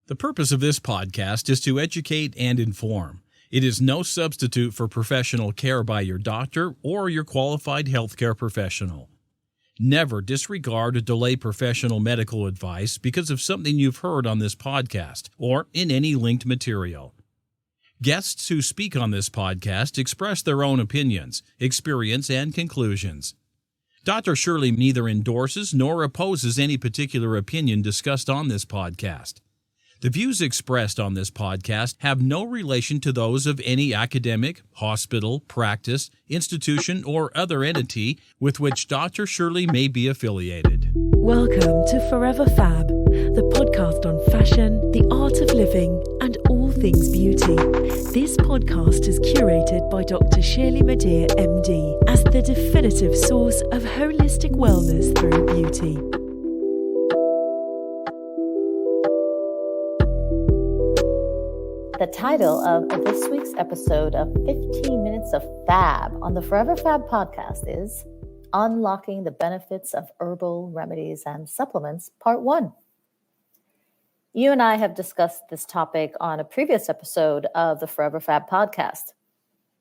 The purpose of this podcast is to educate and inform. It is no substitute for professional care by your doctor or your qualified healthcare professional. Never disregard or delay professional medical advice because of something you've heard on this podcast or in any linked material. Guests who speak on this podcast express their own opinions, experience, and conclusions. Dr. Shirley neither endorses nor opposes any particular opinion discussed on this podcast. The views expressed on this podcast have no relation to those of any academic, hospital, practice, institution, or other entity with which Dr. Shirley may be affiliated. Welcome to Forever Fab, the podcast on fashion, the art of living, and all things beauty. This podcast is curated by Dr. Shirley Madhere, MD, as the definitive source of holistic wellness through beauty. The title of this week's episode of 15 Minutes of Fab on the Forever Fab podcast is Unlocking the Benefits of Herbal Remedies and Supplements, Part 1. You and I have discussed this topic on a previous episode of the Forever Fab podcast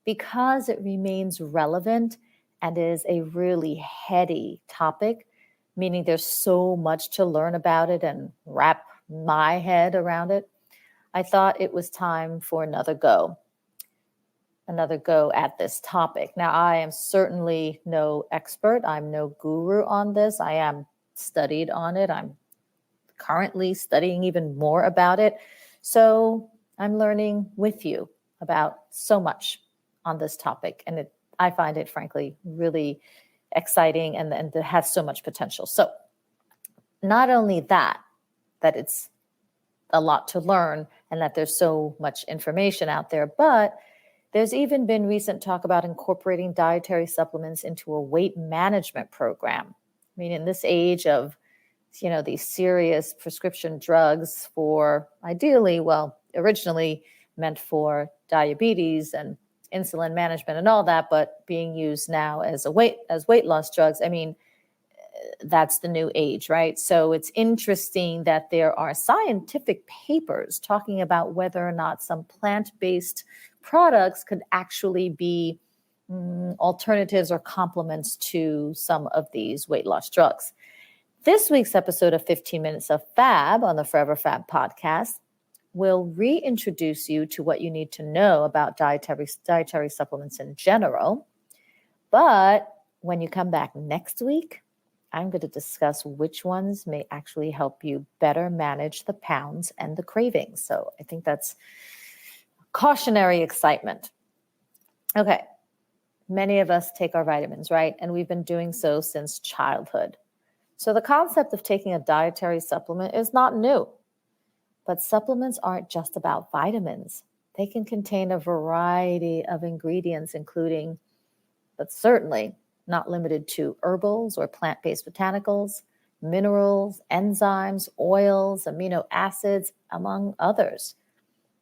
because it remains relevant and is a really heady topic, meaning there's so much to learn about it and wrap my head around it. I thought it was time for another go at this topic. Now, I am certainly no expert. I'm no guru on this. I am studied on it. I'm currently studying even more about it. So I'm learning with you about so much on this topic. And I find it, frankly, really exciting and it has so much potential. So not only that it's a lot to learn and that there's so much information out there, but there's even been recent talk about incorporating dietary supplements into a weight management program. I mean, in this age of, these serious prescription drugs for originally meant for diabetes and insulin management and all that, but being used now as weight loss drugs. I mean, that's the new age, right? So it's interesting that there are scientific papers talking about whether or not some plant-based products could actually be alternatives or complements to some of these weight loss drugs. This week's episode of 15 Minutes of Fab on the Forever Fab podcast will reintroduce you to what you need to know about dietary supplements in general. But when you come back next week, I'm going to discuss which ones may actually help you better manage the pounds and the cravings. So I think that's cautionary excitement. Okay. Many of us take our vitamins, right? And we've been doing so since childhood. So the concept of taking a dietary supplement is not new. But supplements aren't just about vitamins. They can contain a variety of ingredients, including, but certainly not limited to, herbals or plant-based botanicals, minerals, enzymes, oils, amino acids, among others.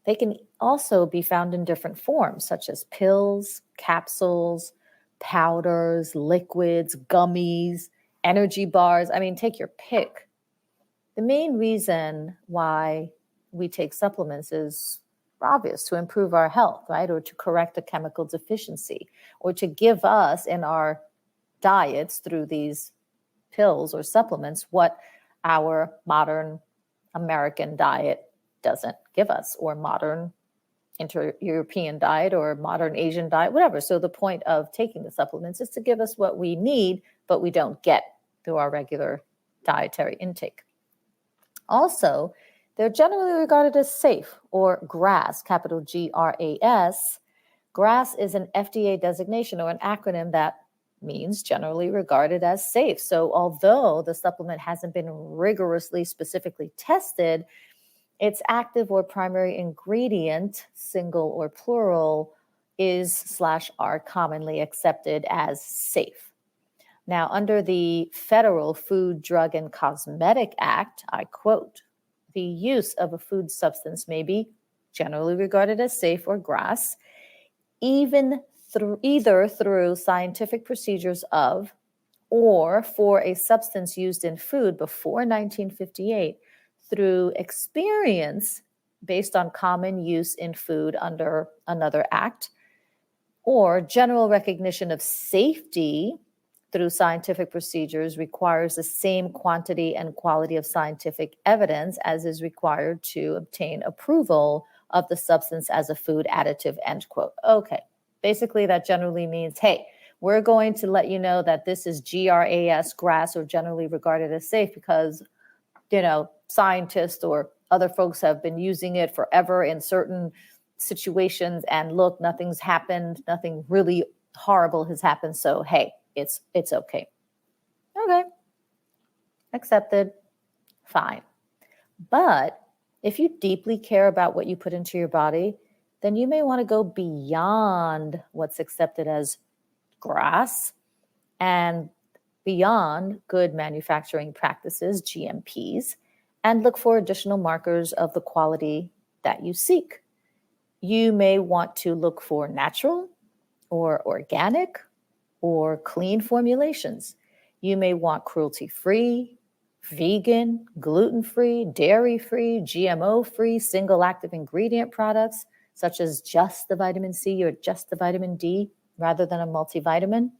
They can also be found in different forms, such as pills, capsules, powders, liquids, gummies, energy bars. I mean, take your pick. The main reason why we take supplements is obvious: to improve our health, right? Or to correct a chemical deficiency, or to give us in our diets through these pills or supplements what our modern American diet doesn't give us, or modern inter-European diet or modern Asian diet, whatever. So the point of taking the supplements is to give us what we need, but we don't get through our regular dietary intake. Also, they're generally regarded as safe, or GRAS, capital GRAS. GRAS is an FDA designation, or an acronym that means generally regarded as safe. So although the supplement hasn't been rigorously specifically tested, its active or primary ingredient, single or plural, is/are commonly accepted as safe. Now, under the Federal Food, Drug, and Cosmetic Act, I quote, the use of a food substance may be generally regarded as safe, or GRAS, either through scientific procedures or for a substance used in food before 1958 through experience based on common use in food under another act, or general recognition of safety through scientific procedures requires the same quantity and quality of scientific evidence as is required to obtain approval of the substance as a food additive, end quote. Okay, basically that generally means, hey, we're going to let you know that this is grass, or generally regarded as safe because, scientists or other folks have been using it forever in certain situations, and look, nothing's happened, nothing really horrible has happened. So, hey, it's okay. Okay. Accepted. Fine. But if you deeply care about what you put into your body, then you may want to go beyond what's accepted as grass and beyond good manufacturing practices, GMPs, and look for additional markers of the quality that you seek. You may want to look for natural or organic or clean formulations. You may want cruelty-free, vegan, gluten-free, dairy-free, GMO-free, single active ingredient products, such as just the vitamin C or just the vitamin D rather than a multivitamin.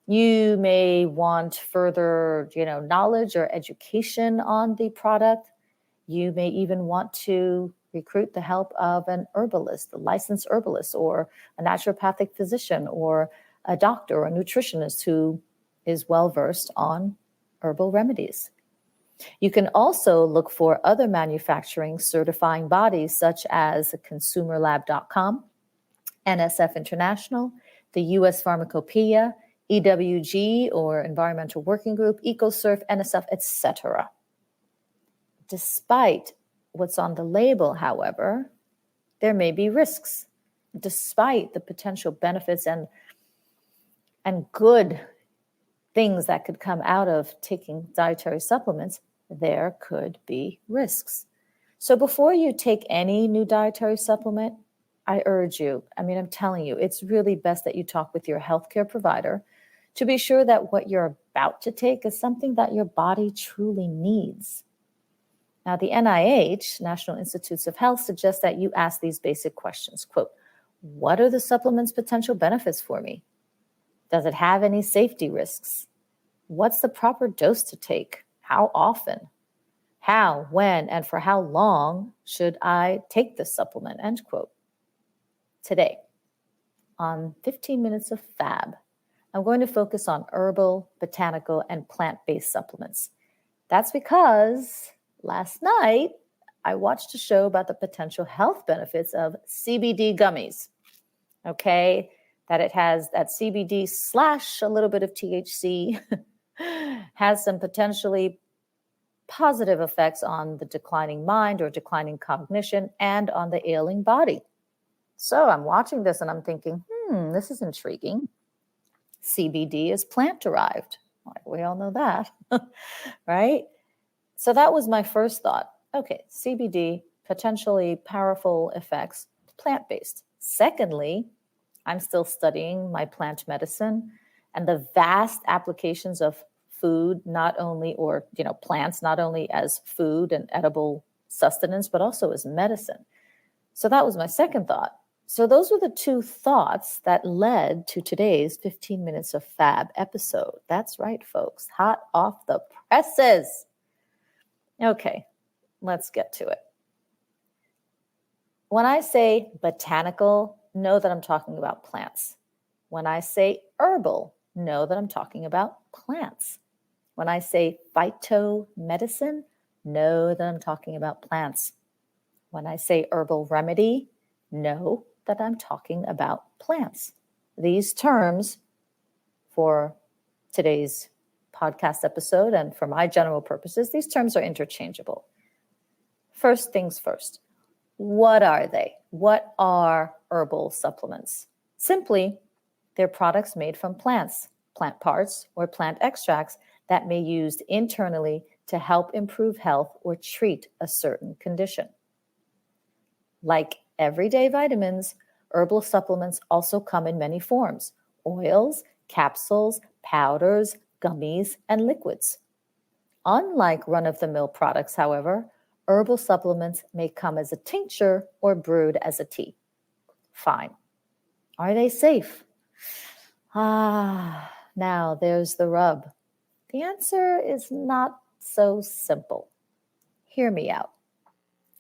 You may want further, knowledge or education on the product. You may even want to recruit the help of an herbalist, a licensed herbalist, or a naturopathic physician, or a doctor or a nutritionist who is well-versed on herbal remedies. You can also look for other manufacturing certifying bodies such as consumerlab.com, NSF International, the US Pharmacopoeia, EWG or Environmental Working Group, EcoSurf, NSF, etc. Despite what's on the label, however, there may be risks. Despite the potential benefits and good things that could come out of taking dietary supplements, there could be risks. So before you take any new dietary supplement, I urge you, I'm telling you, it's really best that you talk with your healthcare provider to be sure that what you're about to take is something that your body truly needs. Now, the NIH, National Institutes of Health, suggests that you ask these basic questions. Quote, what are the supplement's potential benefits for me? Does it have any safety risks? What's the proper dose to take? How often? How, when, and for how long should I take this supplement? End quote. Today, on 15 Minutes of Fab, I'm going to focus on herbal, botanical, and plant-based supplements. That's because last night, I watched a show about the potential health benefits of CBD gummies. Okay, that it has that CBD / a little bit of THC has some potentially positive effects on the declining mind or declining cognition and on the ailing body. So I'm watching this and I'm thinking, this is intriguing. CBD is plant-derived. We all know that, right? So that was my first thought. Okay, CBD, potentially powerful effects, plant-based. Secondly, I'm still studying my plant medicine and the vast applications of food, plants, not only as food and edible sustenance, but also as medicine. So that was my second thought. So those were the two thoughts that led to today's 15 Minutes of Fab episode. That's right, folks. Hot off the presses. Okay, let's get to it. When I say botanical, know that I'm talking about plants. When I say herbal, know that I'm talking about plants. When I say phytomedicine, know that I'm talking about plants. When I say herbal remedy, know that I'm talking about plants. These terms, for today's podcast episode and for my general purposes, these terms are interchangeable. First things first, what are they? What are herbal supplements? Simply, they're products made from plants, plant parts, or plant extracts that may be used internally to help improve health or treat a certain condition. Like everyday vitamins, herbal supplements also come in many forms: oils, capsules, powders, gummies, and liquids. Unlike run-of-the-mill products, however, herbal supplements may come as a tincture or brewed as a tea. Fine. Are they safe? Now there's the rub. The answer is not so simple. Hear me out.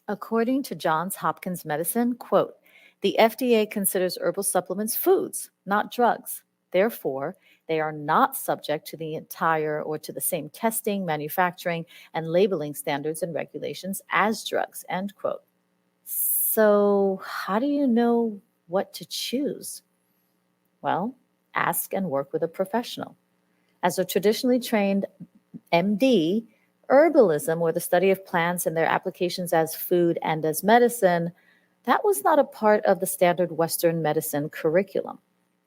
According to Johns Hopkins Medicine, quote, the FDA considers herbal supplements foods, not drugs. Therefore, they are not subject to the entire or to the same testing, manufacturing, and labeling standards and regulations as drugs, end quote. So how do you know what to choose? Well, ask and work with a professional. As a traditionally trained MD, herbalism, or the study of plants and their applications as food and as medicine, that was not a part of the standard Western medicine curriculum.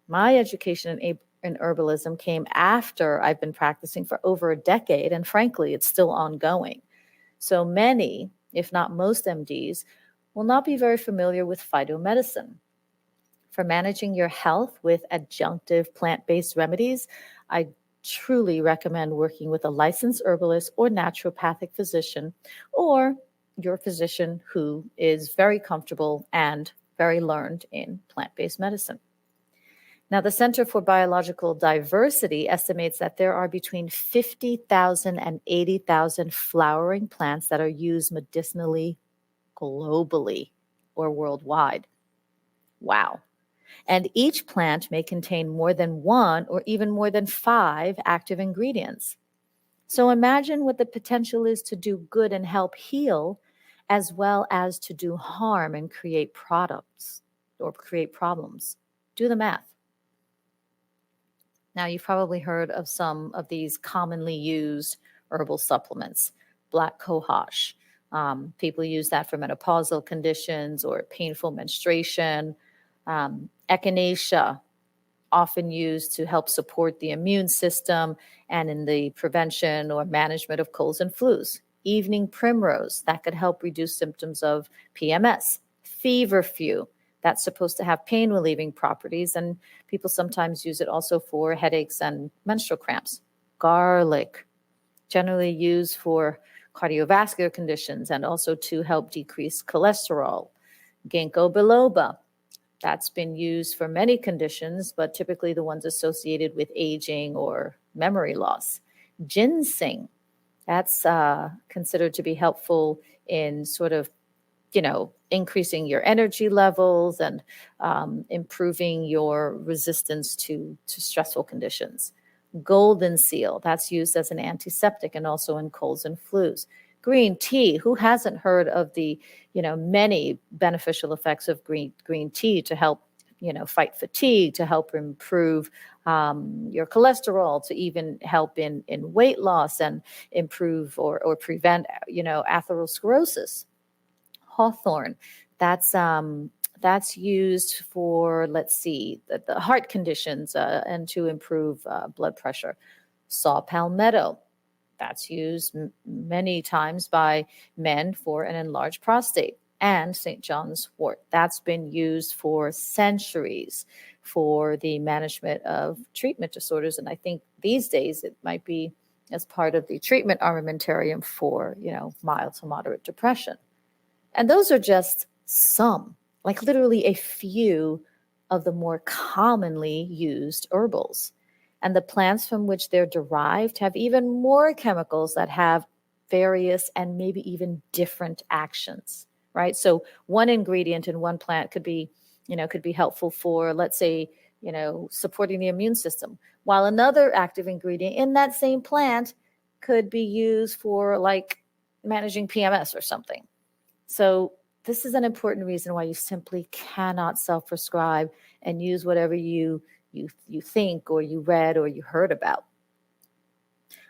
My education in herbalism came after I've been practicing for over a decade, and frankly, it's still ongoing. So many, if not most MDs, will not be very familiar with phytomedicine. For managing your health with adjunctive plant-based remedies, I truly recommend working with a licensed herbalist or naturopathic physician, or your physician who is very comfortable and very learned in plant-based medicine. Now, the Center for Biological Diversity estimates that there are between 50,000 and 80,000 flowering plants that are used medicinally globally or worldwide. Wow. And each plant may contain more than one or even more than 5 active ingredients. So imagine what the potential is to do good and help heal, as well as to do harm and create products or create problems. Do the math. Now, you've probably heard of some of these commonly used herbal supplements. Black cohosh. People use that for menopausal conditions or painful menstruation. Echinacea, often used to help support the immune system and in the prevention or management of colds and flus. Evening primrose, that could help reduce symptoms of PMS. Feverfew, that's supposed to have pain relieving properties, and people sometimes use it also for headaches and menstrual cramps. Garlic, generally used for cardiovascular conditions and also to help decrease cholesterol. Ginkgo biloba, that's been used for many conditions, but typically the ones associated with aging or memory loss. Ginseng, that's considered to be helpful in sort of, increasing your energy levels and improving your resistance to stressful conditions. Golden seal, that's used as an antiseptic and also in colds and flus. Green tea, who hasn't heard of the, many beneficial effects of green tea to help, fight fatigue, to help improve your cholesterol, to even help in weight loss and improve or prevent, atherosclerosis. Hawthorn, that's used for, the heart conditions and to improve blood pressure. Saw palmetto, that's used many times by men for an enlarged prostate. And St. John's wort, that's been used for centuries for the management of treatment disorders. And I think these days it might be as part of the treatment armamentarium for, mild to moderate depression. And those are just some, like literally a few of the more commonly used herbals. And the plants from which they're derived have even more chemicals that have various and maybe even different actions, right? So one ingredient in one plant could be helpful for, let's say, supporting the immune system, while another active ingredient in that same plant could be used for like managing PMS or something. So this is an important reason why you simply cannot self-prescribe and use whatever you think or you read or you heard about.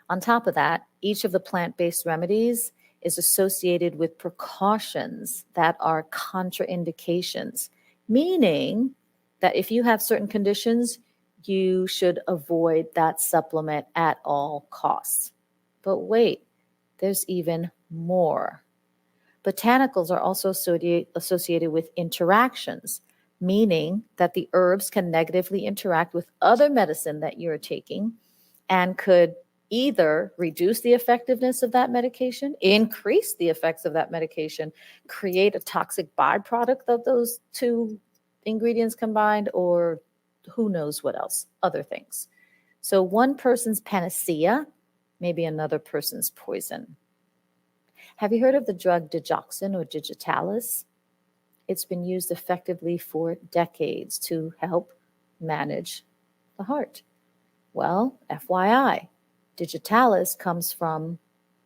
On top of that, each of the plant-based remedies is associated with precautions that are contraindications, meaning that if you have certain conditions, you should avoid that supplement at all costs. But wait, there's even more. Botanicals are also associated with interactions, meaning that the herbs can negatively interact with other medicine that you're taking and could either reduce the effectiveness of that medication, increase the effects of that medication, create a toxic byproduct of those two ingredients combined, or who knows what else, other things. So one person's panacea may be another person's poison. Have you heard of the drug digoxin or digitalis? It's been used effectively for decades to help manage the heart. Well, FYI, digitalis comes from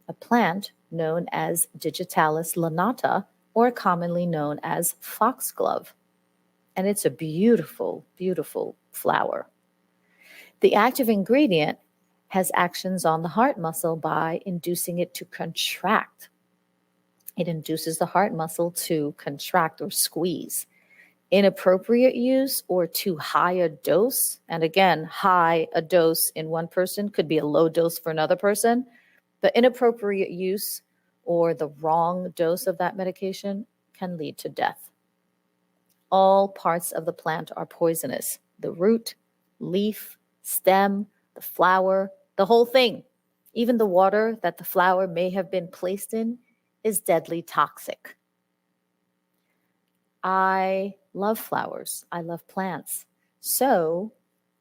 a plant known as Digitalis lanata, or commonly known as foxglove. And it's a beautiful, beautiful flower. The active ingredient has actions on the heart muscle by inducing it to contract. It induces the heart muscle to contract or squeeze. Inappropriate use or too high a dose, and again, high a dose in one person could be a low dose for another person. The inappropriate use or the wrong dose of that medication can lead to death. All parts of the plant are poisonous. The root, leaf, stem, the flower, the whole thing. Even the water that the flower may have been placed in is deadly toxic. I love flowers. I love plants. So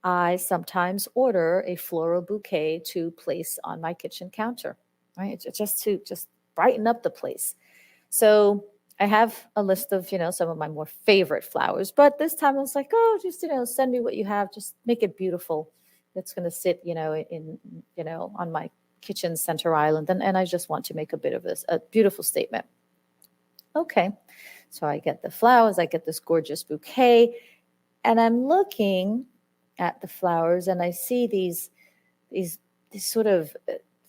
I sometimes order a floral bouquet to place on my kitchen counter, right? Just to brighten up the place. So I have a list of, some of my more favorite flowers, but this time I was like, oh, just, send me what you have. Just make it beautiful. It's going to sit, on my kitchen center island. And I just want to make a beautiful statement. Okay. So I get the flowers, I get this gorgeous bouquet, and I'm looking at the flowers and I see these sort of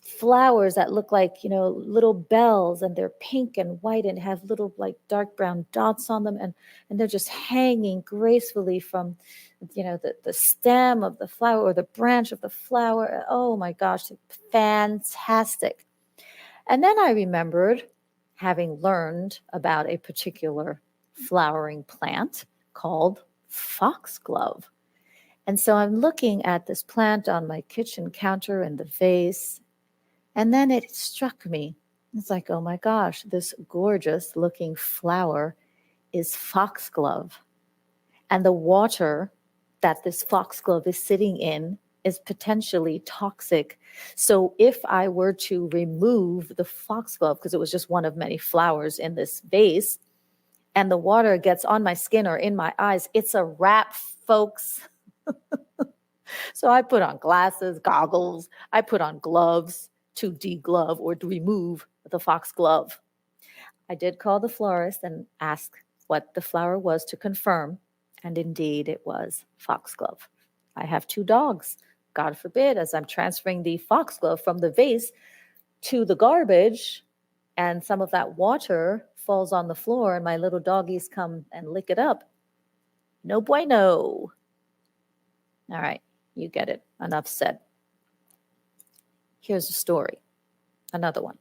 flowers that look like, little bells, and they're pink and white and have little like dark brown dots on them. And they're just hanging gracefully from, the stem of the flower or the branch of the flower. Oh my gosh, fantastic. And then I remembered having learned about a particular flowering plant called foxglove. And so I'm looking at this plant on my kitchen counter in the vase, and then it struck me. It's like, oh my gosh, this gorgeous looking flower is foxglove. And the water that this foxglove is sitting in is potentially toxic. So if I were to remove the foxglove, because it was just one of many flowers in this vase, and the water gets on my skin or in my eyes, it's a wrap, folks. So I put on glasses, goggles, I put on gloves to deglove or to remove the foxglove. I did call the florist and ask what the flower was to confirm, and indeed it was foxglove. I have 2 dogs. God forbid, as I'm transferring the foxglove from the vase to the garbage, and some of that water falls on the floor and my little doggies come and lick it up. No bueno. All right, you get it. Enough said. Here's a story. Another one.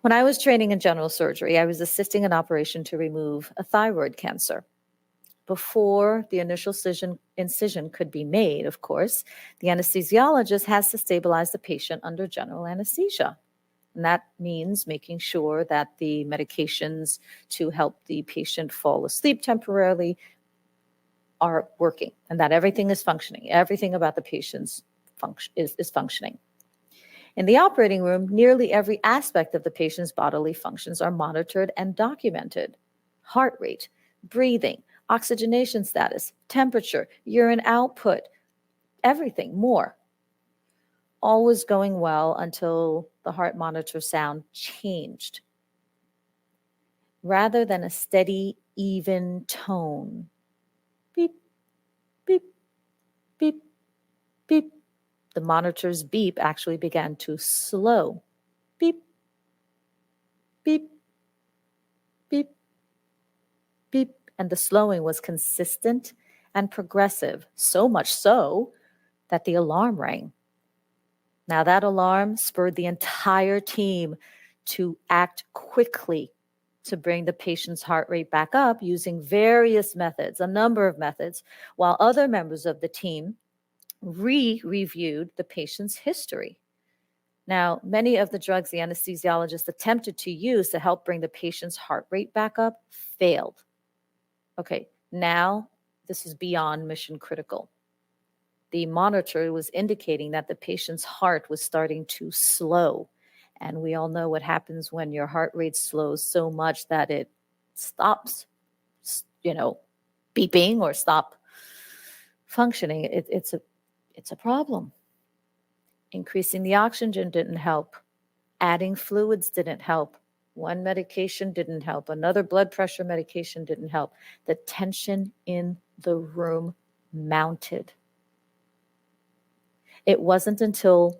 When I was training in general surgery, I was assisting an operation to remove a thyroid cancer. Before the initial incision could be made, of course, the anesthesiologist has to stabilize the patient under general anesthesia. And that means making sure that the medications to help the patient fall asleep temporarily are working and that everything is functioning. Everything about the patient's is functioning. In the operating room, nearly every aspect of the patient's bodily functions are monitored and documented. Heart rate, breathing, oxygenation status, temperature, urine output, everything more. All was going well until the heart monitor sound changed. Rather than a steady, even tone, beep, beep, beep, beep, the monitor's beep actually began to slow. Beep, beep, beep, beep. And the slowing was consistent and progressive, so much so that the alarm rang. Now that alarm spurred the entire team to act quickly to bring the patient's heart rate back up using various methods, a number of methods, while other members of the team reviewed the patient's history. Now, many of the drugs the anesthesiologist attempted to use to help bring the patient's heart rate back up failed. Okay, now this is beyond mission critical. The monitor was indicating that the patient's heart was starting to slow. And we all know what happens when your heart rate slows so much that it stops, beeping or stop functioning. It's a problem. Increasing the oxygen didn't help. Adding fluids didn't help. One medication didn't help. Another blood pressure medication didn't help. The tension in the room mounted. It wasn't until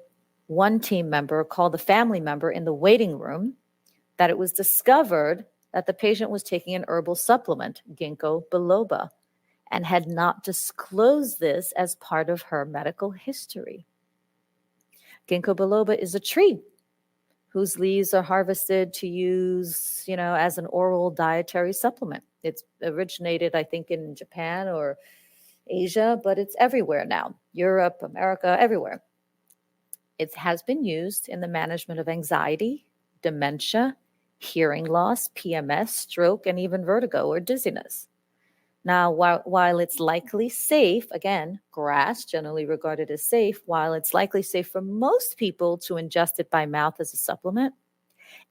one team member called a family member in the waiting room that it was discovered that the patient was taking an herbal supplement, ginkgo biloba, and had not disclosed this as part of her medical history. Ginkgo biloba is a tree whose leaves are harvested to use, as an oral dietary supplement. It's originated, I think, in Japan or Asia, but it's everywhere now. Europe, America, everywhere. It has been used in the management of anxiety, dementia, hearing loss, PMS, stroke, and even vertigo or dizziness. Now, while it's likely safe, again, grass generally regarded as safe, while it's likely safe for most people to ingest it by mouth as a supplement,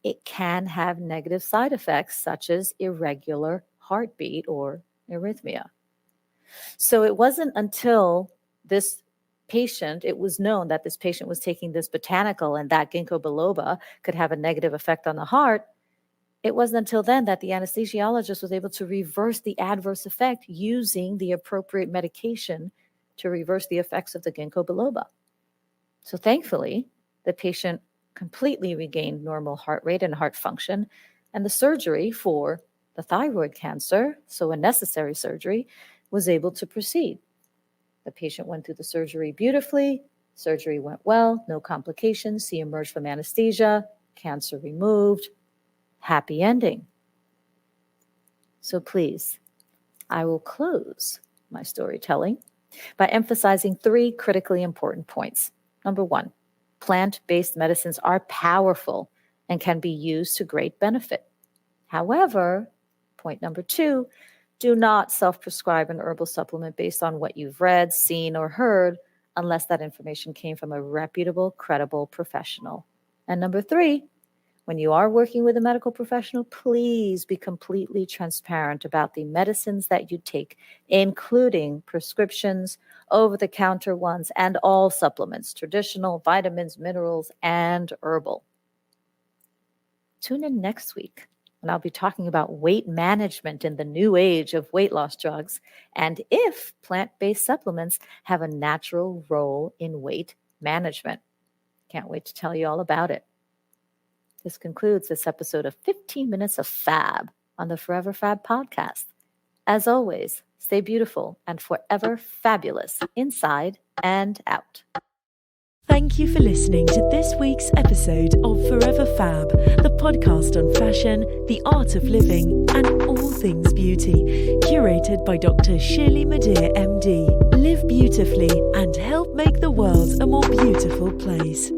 it can have negative side effects such as irregular heartbeat or arrhythmia. So it wasn't until it was known that this patient was taking this botanical and that ginkgo biloba could have a negative effect on the heart. It wasn't until then that the anesthesiologist was able to reverse the adverse effect using the appropriate medication to reverse the effects of the ginkgo biloba. So thankfully, the patient completely regained normal heart rate and heart function, and the surgery for the thyroid cancer, so a necessary surgery, was able to proceed. The patient went through the surgery beautifully. Surgery went well, no complications. He emerged from anesthesia, cancer removed. Happy ending. So please, I will close my storytelling by emphasizing 3 critically important points. Number 1, plant-based medicines are powerful and can be used to great benefit. However, point number 2, do not self-prescribe an herbal supplement based on what you've read, seen, or heard unless that information came from a reputable, credible professional. And number 3, when you are working with a medical professional, please be completely transparent about the medicines that you take, including prescriptions, over-the-counter ones, and all supplements, traditional, vitamins, minerals, and herbal. Tune in next week when I'll be talking about weight management in the new age of weight loss drugs and if plant-based supplements have a natural role in weight management. Can't wait to tell you all about it. This concludes this episode of 15 Minutes of Fab on the Forever Fab podcast. As always, stay beautiful and forever fabulous inside and out. Thank you for listening to this week's episode of Forever Fab, the podcast on fashion, the art of living, and all things beauty, curated by Dr. Shirley Madhere, MD. Live beautifully and help make the world a more beautiful place.